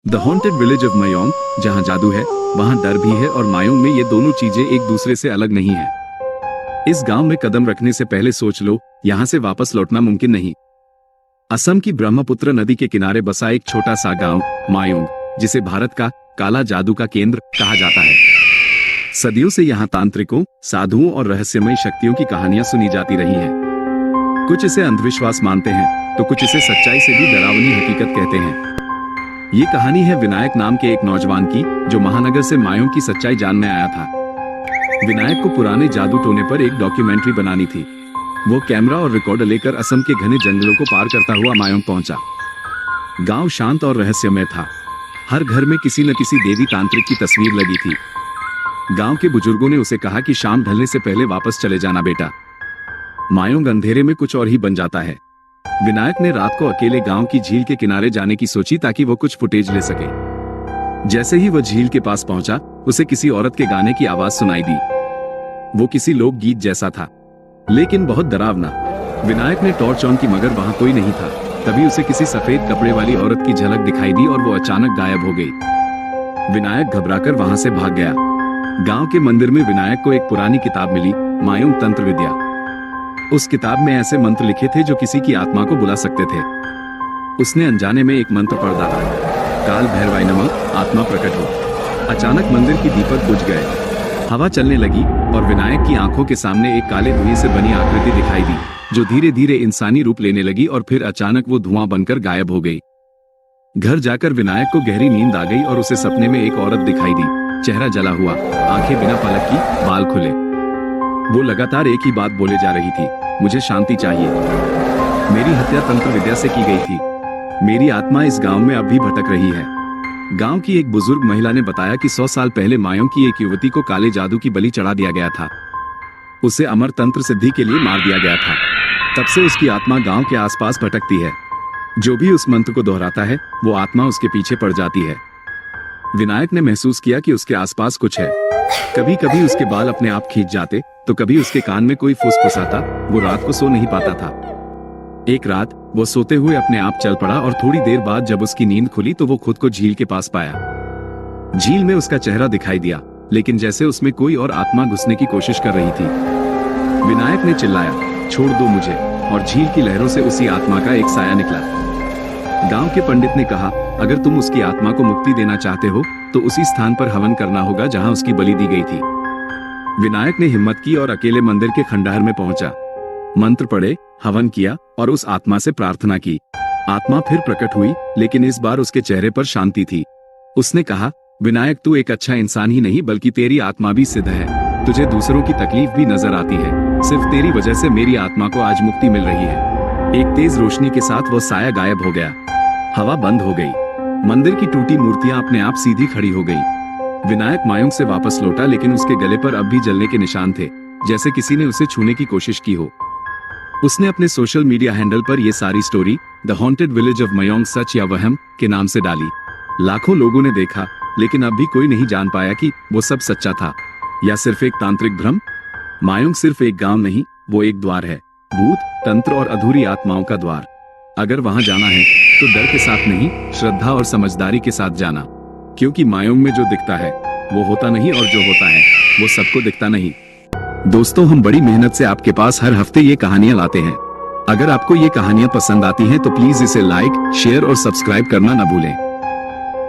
The haunted village of Mayong, जहाँ जादू है वहाँ डर भी है, और मायोंग में ये दोनों चीजें एक दूसरे से अलग नहीं है। इस गांव में कदम रखने से पहले सोच लो, यहाँ से वापस लौटना मुमकिन नहीं। असम की ब्रह्मपुत्र नदी के किनारे बसा एक छोटा सा गांव मायोंग, जिसे भारत का काला जादू का केंद्र कहा जाता है। सदियों से यहाँ तांत्रिकों, साधुओं और रहस्यमय शक्तियों की कहानियां सुनी जाती रही हैं। कुछ इसे अंधविश्वास मानते हैं तो कुछ इसे सच्चाई से भी डरावनी हकीकत कहते हैं। ये कहानी है विनायक नाम के एक नौजवान की, जो महानगर से मायोंग की सच्चाई जानने आया था। विनायक को पुराने जादू टोने पर एक डॉक्यूमेंट्री बनानी थी। वो कैमरा और रिकॉर्डर लेकर असम के घने जंगलों को पार करता हुआ मायोंग पहुंचा। गांव शांत और रहस्यमय था। हर घर में किसी न किसी देवी तांत्रिक की तस्वीर लगी थी। गांव के बुजुर्गों ने उसे कहा कि शाम ढलने से पहले वापस चले जाना बेटा। मायोंग अंधेरे में कुछ और ही बन जाता है। विनायक ने रात को अकेले गांव की झील के किनारे जाने की सोची ताकि वो कुछ फुटेज ले सके। जैसे ही वह झील के पास पहुंचा, उसे किसी औरत के गाने की आवाज सुनाई दी। वो किसी लोक गीत जैसा था, लेकिन बहुत डरावना। विनायक ने टॉर्च ऑन की, मगर वहां कोई नहीं था। तभी उसे किसी सफेद कपड़े वाली औरत की झलक दिखाई दी और वो अचानक गायब हो गई। विनायक घबराकर वहां से भाग गया। गांव के मंदिर में विनायक को एक पुरानी किताब मिली, मायोंग तंत्र विद्या। उस किताब में ऐसे मंत्र लिखे थे जो किसी की आत्मा को बुला सकते थे। उसने अनजाने में एक मंत्र पढ़ डाला, काल भैरवाय नमः, आत्मा प्रकट हो। अचानक मंदिर की दीपक बुझ गए, हवा चलने लगी और विनायक की आंखों के सामने एक काले धुएं से बनी आकृति दिखाई दी, जो धीरे धीरे इंसानी रूप लेने लगी और फिर अचानक वो धुआं बनकर गायब हो गई। घर जाकर विनायक को गहरी नींद आ गई और उसे सपने में एक औरत दिखाई दी, चेहरा जला हुआ, आंखें बिना पलक की, बाल खुले। वो लगातार एक ही बात बोले जा रही थी, मुझे शांति चाहिए। मेरी हत्या तंत्र विद्या से की गई थी। मेरी आत्मा इस गांव में अब भी भटक रही है। गांव की एक बुजुर्ग महिला ने बताया कि 100 साल पहले मायोंग की एक युवती को काले जादू की बलि चढ़ा दिया गया था। उसे अमर तंत्र सिद्धि के लिए मार दिया गया था। तब से उसकी आत्मा गांव के आसपास भटकती है। जो भी उस मंत्र को दोहराता है, वो आत्मा उसके पीछे पड़ जाती है। विनायक ने महसूस किया कि उसके आसपास कुछ है। कभी कभी उसके बाल अपने आप खींच जाते, तो कभी उसके कान में कोई फुसफुसाता। वो रात को सो नहीं पाता था। एक रात वो सोते हुए अपने आप चल पड़ा और थोड़ी देर बाद जब उसकी नींद खुली तो वो खुद को झील के पास पाया। झील में उसका चेहरा दिखाई दिया, लेकिन जैसे उसमें कोई और आत्मा घुसने की कोशिश कर रही थी। विनायक ने चिल्लाया, छोड़ दो मुझे, और झील की लहरों से उसी आत्मा का एक साया निकला। गांव के पंडित ने कहा, अगर तुम उसकी आत्मा को मुक्ति देना चाहते हो तो उसी स्थान पर हवन करना होगा जहां उसकी बलि दी गई थी। विनायक ने हिम्मत की और अकेले मंदिर के खंडहर में पहुंचा। मंत्र पढ़े, हवन किया और उस आत्मा से प्रार्थना की। आत्मा फिर प्रकट हुई, लेकिन इस बार उसके चेहरे पर शांति थी। उसने कहा, विनायक, तू एक अच्छा इंसान ही नहीं बल्कि तेरी आत्मा भी सिद्ध है। तुझे दूसरों की तकलीफ भी नजर आती है। सिर्फ तेरी वजह से मेरी आत्मा को आज मुक्ति मिल रही है। एक तेज रोशनी के साथ वो साया गायब हो गया। हवा बंद हो गई। मंदिर की टूटी मूर्तियां अपने आप सीधी खड़ी हो गई। विनायक मायोंग से वापस लौटा, लेकिन उसके गले पर अब भी जलने के निशान थे, जैसे किसी ने उसे छूने की कोशिश की हो। उसने अपने सोशल मीडिया हैंडल पर यह सारी story the haunted village of Mayong सच या वहम के नाम से डाली। लाखों लोगों ने देखा, लेकिन अब भी कोई नहीं जान पाया कि वो सब सच्चा था या सिर्फ एक तांत्रिक भ्रम। मायोंग सिर्फ एक गांव नहीं, वो एक द्वार है, भूत, तंत्र और अधूरी आत्माओं का द्वार। अगर वहां जाना है तो डर के साथ नहीं, श्रद्धा और समझदारी के साथ जाना, क्योंकि मायोंग में जो दिखता है वो होता नहीं, और जो होता है वो सबको दिखता नहीं। दोस्तों, हम बड़ी मेहनत से आपके पास हर हफ्ते ये कहानियां लाते हैं। अगर आपको ये कहानियां पसंद आती हैं तो प्लीज इसे लाइक, शेयर और सब्सक्राइब करना न भूलें।